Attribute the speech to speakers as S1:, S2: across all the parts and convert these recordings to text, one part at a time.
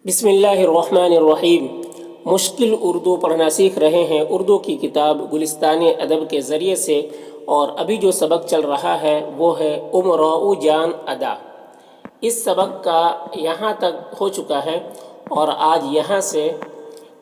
S1: بسم اللہ الرحمن الرحیم۔ مشکل اردو پڑھنا سیکھ رہے ہیں اردو کی کتاب گلستان ادب کے ذریعے سے، اور ابھی جو سبق چل رہا ہے وہ ہے امراؤ جان ادا۔ اس سبق کا یہاں تک ہو چکا ہے اور آج یہاں سے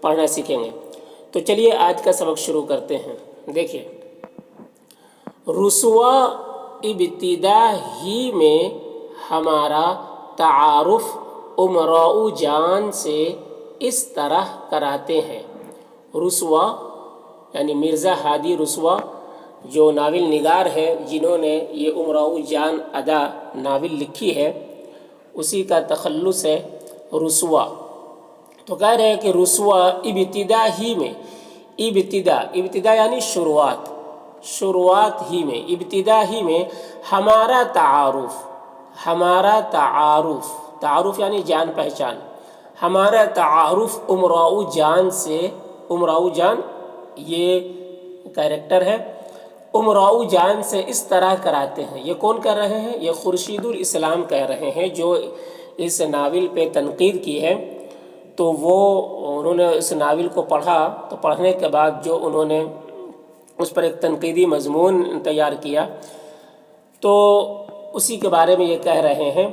S1: پڑھنا سیکھیں گے۔ تو چلیے آج کا سبق شروع کرتے ہیں۔ دیکھیے، رسوا ابتدا ہی میں ہمارا تعارف امراؤ جان سے اس طرح کراتے ہیں۔ رسوا یعنی مرزا ہادی رسوا جو ناول نگار ہے، جنہوں نے یہ امراؤ جان ادا ناول لکھی ہے، اسی کا تخلص ہے رسوا۔ تو کہہ رہے ہیں کہ رسوا ابتدا ہی میں، ابتدا یعنی شروعات ہی میں، ابتدا ہی میں ہمارا تعارف یعنی جان پہچان، ہمارا تعارف امراؤ جان سے، امراؤ جان یہ کیریکٹر ہے، امراؤ جان سے اس طرح کراتے ہیں۔ یہ کون کر رہے ہیں؟ یہ خورشید الاسلام کہہ رہے ہیں، جو اس ناول پہ تنقید کی ہے۔ تو انہوں نے اس ناول کو پڑھا، تو پڑھنے کے بعد جو انہوں نے اس پر ایک تنقیدی مضمون تیار کیا، تو اسی کے بارے میں یہ کہہ رہے ہیں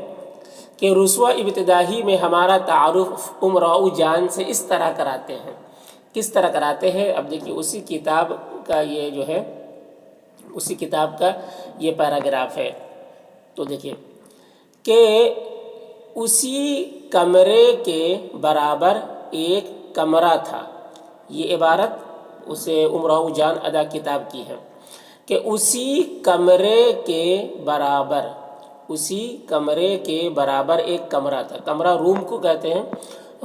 S1: کہ رسوا ابتدا ہی میں ہمارا تعارف امراؤ جان سے اس طرح کراتے ہیں۔ کس طرح کراتے ہیں؟ اب دیکھیے، اسی کتاب کا یہ جو ہے، اسی کتاب کا یہ پیراگراف ہے۔ تو دیکھیے کہ اسی کمرے کے برابر ایک کمرہ تھا۔ یہ عبارت اسے امراؤ جان ادا کتاب کی ہے کہ اسی کمرے کے برابر ایک کمرہ تھا۔ کمرہ روم کو کہتے ہیں،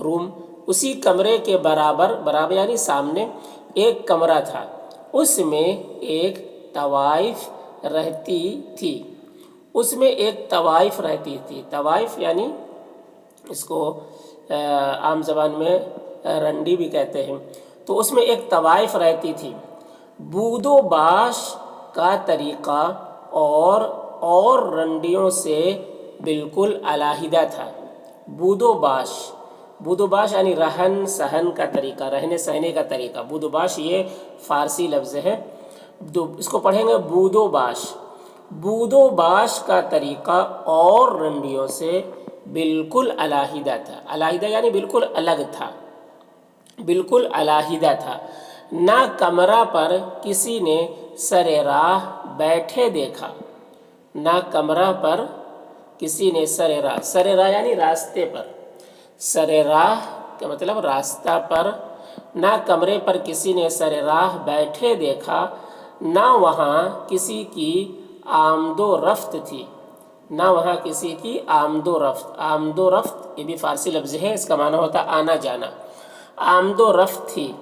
S1: روم۔ اسی کمرے کے برابر یعنی سامنے ایک کمرہ تھا، اس میں ایک طوائف رہتی تھی۔ طوائف یعنی اس کو عام زبان میں رنڈی بھی کہتے ہیں۔ تو اس میں ایک طوائف رہتی تھی۔ بود و باش کا طریقہ اور رنڈیوں سے بالکل علیحدہ تھا۔ بود و باش یعنی رہن سہن کا طریقہ، رہنے سہنے کا طریقہ۔ بود و باش یہ فارسی لفظ ہے، اس کو پڑھیں گے بود و باش کا طریقہ اور رنڈیوں سے بالکل علیحدہ تھا۔ علیحدہ یعنی بالکل الگ تھا، بالکل علیحدہ تھا۔ نہ کمرہ پر کسی نے سر راہ بیٹھے دیکھا، نہ کمرہ پر کسی نے سر راہ یعنی راستے پر، سر راہ کا مطلب راستہ پر، نہ کمرے پر کسی نے سر راہ بیٹھے دیکھا، نہ وہاں کسی کی آمد و رفت تھی، آمد و رفت یہ بھی فارسی لفظ ہے، اس کا معنی ہوتا ہے آنا جانا، آمد و رفت تھی۔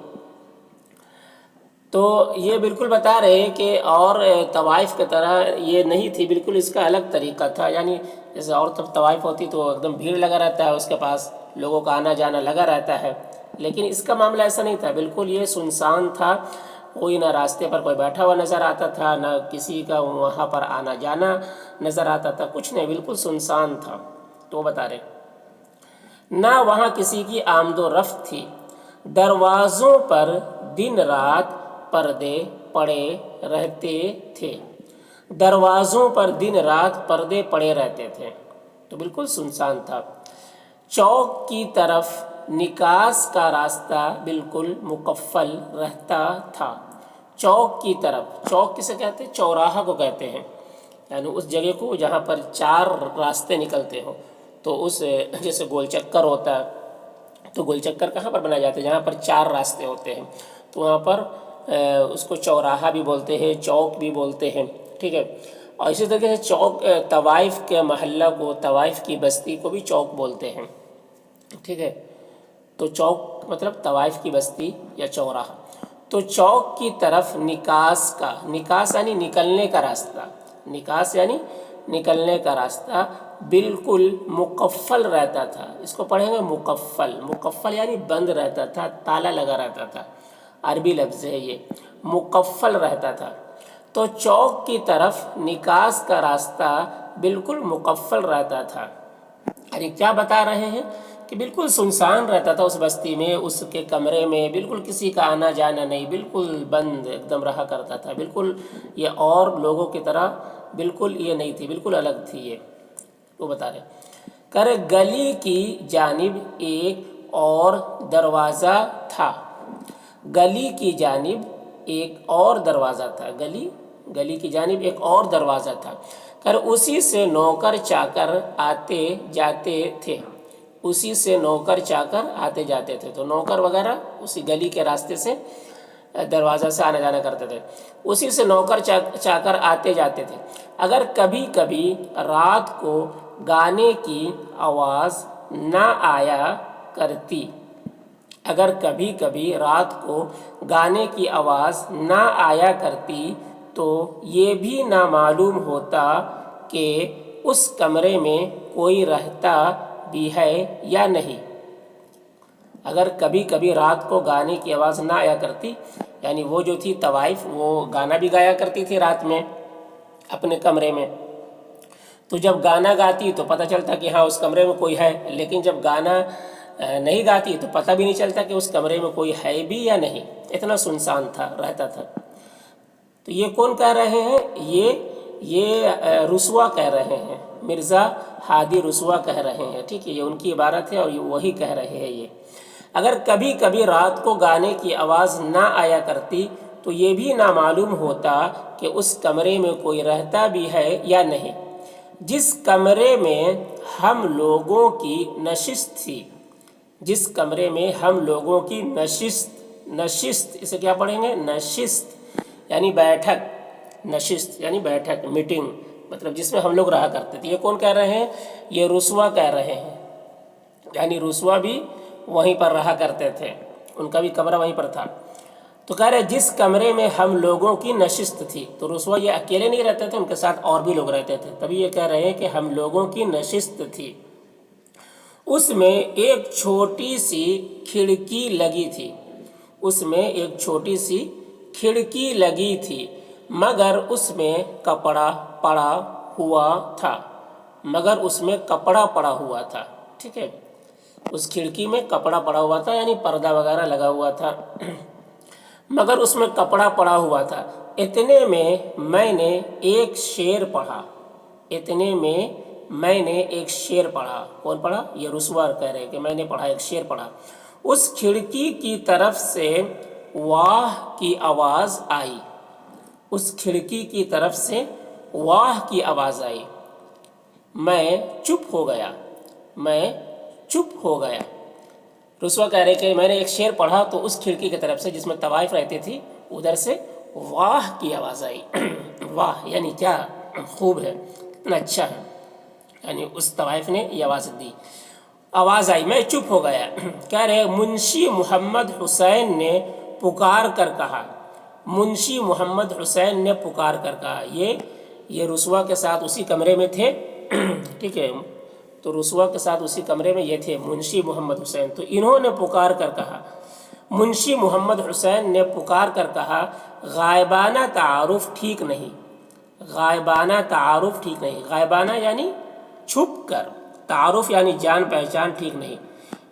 S1: تو یہ بالکل بتا رہے ہیں کہ اور طوائف کی طرح یہ نہیں تھی، بالکل اس کا الگ طریقہ تھا۔ یعنی جیسے اور طوائف ہوتی تو ایک دم بھیڑ لگا رہتا ہے، اس کے پاس لوگوں کا آنا جانا لگا رہتا ہے، لیکن اس کا معاملہ ایسا نہیں تھا، بالکل یہ سنسان تھا۔ کوئی نہ راستے پر کوئی بیٹھا ہوا نظر آتا تھا، نہ کسی کا وہاں پر آنا جانا نظر آتا تھا، کچھ نہیں، بالکل سنسان تھا۔ تو وہ بتا رہے نہ وہاں کسی کی آمد و رفت تھی۔ دروازوں پر دن رات پردے پڑے رہتے تھے، دروازوں پر دن رات پردے پڑے رہتے تھے، تو بالکل سنسان تھا۔ چوک کی طرف نکاس کا راستہ بالکل مقفل رہتا تھا۔ چوک کی طرف، چوک کسے کہتے ہیں؟ چوراہا کو کہتے ہیں، یعنی اس جگہ کو جہاں پر چار راستے نکلتے ہو۔ تو اس جیسے گول چکر ہوتا ہے، تو گول چکر کہاں پر بنایا جاتا ہے؟ جہاں پر چار راستے ہوتے ہیں، تو وہاں پر اس کو چوراہا بھی بولتے ہیں، چوک بھی بولتے ہیں، ٹھیک ہے۔ اور اسی طریقے سے چوک، طوائف کے محلہ کو، طوائف کی بستی کو بھی چوک بولتے ہیں، ٹھیک ہے۔ تو چوک مطلب طوائف کی بستی یا چوراہا۔ تو چوک کی طرف نکاس یعنی نکلنے کا راستہ بالکل مقفل رہتا تھا۔ اس کو پڑھیں گے مقفل یعنی بند رہتا تھا، تالا لگا رہتا تھا، عربی لفظ ہے یہ، مقفل رہتا تھا۔ تو چوک کی طرف نکاس کا راستہ بالکل مقفل رہتا تھا۔ ارے کیا بتا رہے ہیں کہ بالکل سنسان رہتا تھا اس بستی میں، اس کے کمرے میں بالکل کسی کا آنا جانا نہیں، بالکل بند ایک دم رہا کرتا تھا، بالکل یہ اور لوگوں کی طرح بالکل یہ نہیں تھی، بالکل الگ تھی یہ. وہ بتا رہے کہہ رہے گلی کی جانب ایک اور دروازہ تھا. گلی کی جانب ایک اور دروازہ تھا. گلی کی جانب ایک اور دروازہ تھا. کر اسی سے نوکر چاکر آتے جاتے تھے. اسی سے نوکر چاکر آتے جاتے تھے. تو نوکر وغیرہ اسی گلی کے راستے سے دروازہ سے آنا جانا کرتے تھے. اسی سے نوکر چاکر آتے جاتے تھے. اگر کبھی کبھی رات کو گانے کی آواز نہ آیا کرتی، اگر کبھی کبھی رات کو گانے کی آواز نہ آیا کرتی تو یہ بھی نہ معلوم ہوتا کہ اس کمرے میں کوئی رہتا بھی ہے یا نہیں. اگر کبھی کبھی رات کو گانے کی آواز نہ آیا کرتی، یعنی وہ جو تھی طوائف وہ گانا بھی گایا کرتی تھی رات میں اپنے کمرے میں. تو جب گانا گاتی تو پتہ چلتا کہ ہاں اس کمرے میں کوئی ہے، لیکن جب گانا نہیں گاتی تو پتہ بھی نہیں چلتا کہ اس کمرے میں کوئی ہے بھی یا نہیں. اتنا سنسان تھا، رہتا تھا. تو یہ کون کہہ رہے ہیں؟ یہ رسوا کہہ رہے ہیں، مرزا ہادی رسوا کہہ رہے ہیں. ٹھیک ہے، یہ ان کی عبارت ہے اور یہ وہی کہہ رہے ہیں. یہ اگر کبھی کبھی رات کو گانے کی آواز نہ آیا کرتی تو یہ بھی نہ معلوم ہوتا کہ اس کمرے میں کوئی رہتا بھی ہے یا نہیں. جس کمرے میں ہم لوگوں کی نشست تھی، جس کمرے میں ہم لوگوں کی نشست اسے کیا پڑھیں گے؟ نشست یعنی بیٹھک، نشست یعنی بیٹھک، میٹنگ، مطلب جس میں ہم لوگ رہا کرتے تھے. یہ کون کہہ رہے ہیں؟ یہ رسوا کہہ رہے ہیں. یعنی رسوا بھی وہیں پر رہا کرتے تھے، ان کا بھی کمرہ وہیں پر تھا. تو کہہ رہے جس کمرے میں ہم لوگوں کی نشست تھی. تو رسوا یہ اکیلے نہیں رہتے تھے، ان کے ساتھ اور بھی لوگ رہتے تھے. تبھی یہ کہہ رہے ہیں کہ ہم لوگوں کی نشست تھی. اس میں ایک چھوٹی سی کھڑکی لگی تھی. اس میں ایک چھوٹی سی کھڑکی لگی تھی، مگر اس میں کپڑا پڑا ہوا تھا. مگر اس میں کپڑا پڑا ہوا تھا. ٹھیک ہے، اس کھڑکی میں کپڑا پڑا ہوا تھا، یعنی پردہ وغیرہ لگا ہوا تھا. مگر اس میں کپڑا پڑا ہوا تھا. اتنے میں نے ایک شعر پڑھا. اتنے میں نے ایک شعر پڑھا. کون پڑھا؟ یہ رسوا کہہ رہے کہ میں نے پڑھا، ایک شعر پڑھا. اس کھڑکی کی طرف سے واہ کی آواز آئی. اس کھڑکی کی طرف سے واہ کی آواز آئی. میں چپ ہو گیا. میں چپ ہو گیا. رسوا کہہ رہے کہ میں نے ایک شعر پڑھا تو اس کھڑکی کی طرف سے جس میں طوائف رہتی تھی ادھر سے واہ کی آواز آئی. واہ یعنی کیا خوب ہے، کتنا اچھا ہے، یعنی اس طوائف نے یہ آواز آئی. میں چپ ہو گیا. کہہ رہے منشی محمد حسین نے پکار کر کہا. منشی محمد حسین نے پکار کر کہا. یہ رسوا کے ساتھ اسی کمرے میں تھے. ٹھیک ہے، تو رسوا کے ساتھ اسی کمرے میں یہ تھے منشی محمد حسین. تو انہوں نے پکار کر کہا، منشی محمد حسین نے پکار کر کہا، غائبانہ تعارف ٹھیک نہیں. غائبانہ تعارف ٹھیک نہیں. غائبانہ یعنی چھپ کر، تعارف یعنی جان پہچان ٹھیک نہیں.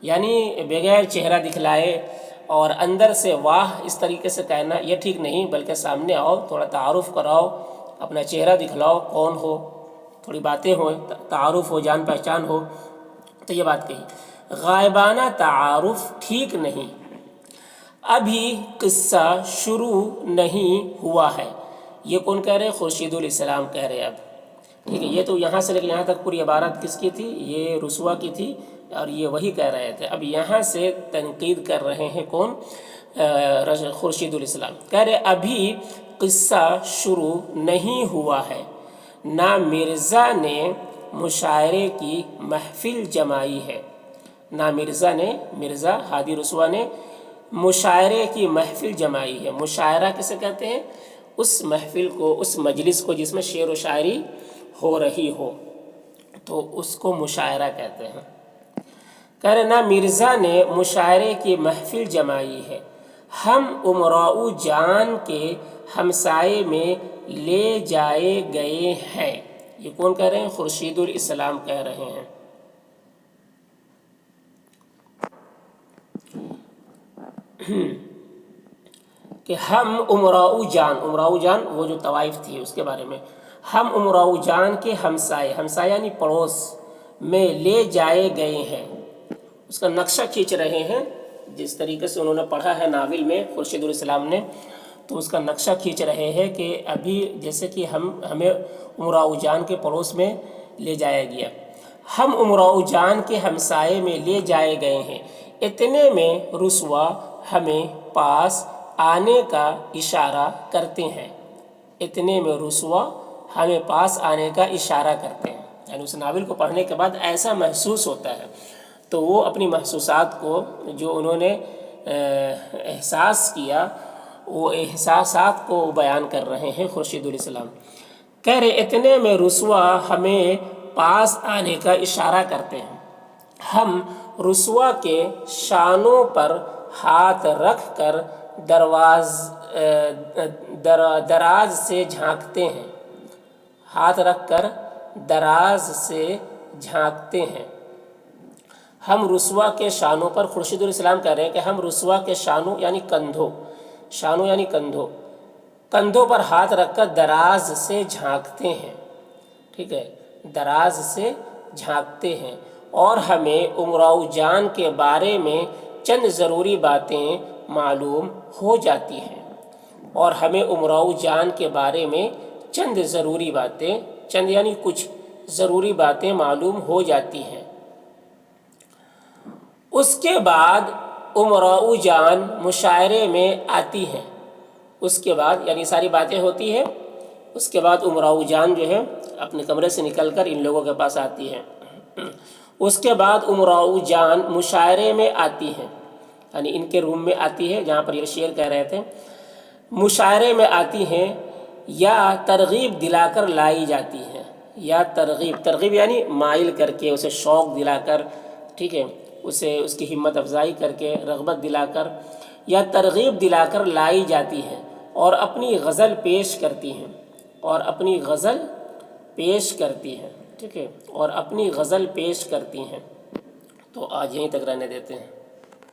S1: یعنی بغیر چہرہ دکھلائے اور اندر سے واہ اس طریقے سے کہنا یہ ٹھیک نہیں، بلکہ سامنے آؤ، تھوڑا تعارف کراؤ، اپنا چہرہ دکھلاؤ، کون ہو، تھوڑی باتیں ہوں، تعارف ہو، جان پہچان ہو. تو یہ بات کہی. غائبانہ تعارف ٹھیک نہیں. ابھی قصہ شروع نہیں ہوا ہے. یہ کون کہہ رہے؟ خورشید الاسلام کہہ رہے. اب ٹھیک ہے، یہ تو یہاں سے لے کے یہاں تک پوری عبارت کس کی تھی؟ یہ رسوا کی تھی اور یہ وہی کہہ رہے تھے. اب یہاں سے تنقید کر رہے ہیں کون؟ خورشید الاسلام. کہہ رہے ابھی قصہ شروع نہیں ہوا ہے. نہ مرزا نے مشاعرے کی محفل جمائی ہے. نہ مرزا ہادی رسوا نے مشاعرے کی محفل جمائی ہے. مشاعرہ کسے کہتے ہیں؟ اس محفل کو، اس مجلس کو جس میں شعر و شاعری ہو رہی ہو، تو اس کو مشاعرہ کہتے ہیں. کہہ رہے نہ مرزا نے مشاعرے کی محفل جمائی ہے. ہم امراؤ جان کے ہمسائے میں لے جائے گئے ہیں. یہ کون کہہ رہے ہیں؟ خورشید الاسلام کہہ رہے ہیں. کہ ہم امراؤ جان وہ جو طوائف تھی اس کے بارے میں، ہم امراؤ جان کے ہمسائے یعنی پڑوس میں لے جائے گئے ہیں. اس کا نقشہ کھینچ رہے ہیں، جس طریقے سے انہوں نے پڑھا ہے ناول میں خورشید الاسلام نے، تو اس کا نقشہ کھینچ رہے ہیں کہ ابھی جیسے کہ ہمیں امراؤ جان کے پڑوس میں لے جایا گیا. ہم امراؤ جان کے ہمسائے میں لے جائے گئے ہیں، اتنے میں رسوا ہمیں پاس آنے کا اشارہ کرتے ہیں. اتنے میں رسوا ہمیں پاس آنے کا اشارہ کرتے ہیں. یعنی اس ناول کو پڑھنے کے بعد ایسا محسوس ہوتا ہے، تو وہ اپنی محسوسات کو جو انہوں نے احساس کیا، وہ احساسات کو بیان کر رہے ہیں خورشید الاسلام. کہہ رہے اتنے میں رسوا ہمیں پاس آنے کا اشارہ کرتے ہیں. ہم رسوا کے شانوں پر ہاتھ رکھ کر دراز سے جھانکتے ہیں. ہاتھ رکھ کر دراز سے جھانکتے ہیں. ہم رسوا کے شانوں پر، خورشید الاسلام کہہ رہے ہیں کہ ہم رسوا کے شانوں یعنی کندھوں پر ہاتھ رکھ کر دراز سے جھانکتے ہیں. ٹھیک ہے، دراز سے جھانکتے ہیں. اور ہمیں امراؤ جان کے بارے میں چند ضروری باتیں معلوم ہو جاتی ہیں. اور ہمیں امراؤ جان کے بارے میں چند یعنی کچھ ضروری باتیں معلوم ہو جاتی ہیں. اس کے بعد امراؤ جان مشاعرے میں آتی ہیں. اس کے بعد یعنی ساری باتیں ہوتی ہیں، اس کے بعد امراؤ جان جو ہے اپنے کمرے سے نکل کر ان لوگوں کے پاس آتی ہے. اس کے بعد امراؤ جان مشاعرے میں آتی ہیں، یعنی ان کے روم میں آتی ہے جہاں پر یہ شعر کہہ رہے تھے. مشاعرے میں آتی ہیں یا ترغیب دلا کر لائی جاتی ہیں. یا ترغیب یعنی مائل کر کے، اسے شوق دلا کر، ٹھیک ہے، اسے اس کی ہمت افزائی کر کے، رغبت دلا کر یا ترغیب دلا کر لائی جاتی ہیں. اور اپنی غزل پیش کرتی ہیں. ٹھیک ہے، اور اپنی غزل پیش کرتی ہیں. تو آج یہیں تک رہنے دیتے ہیں.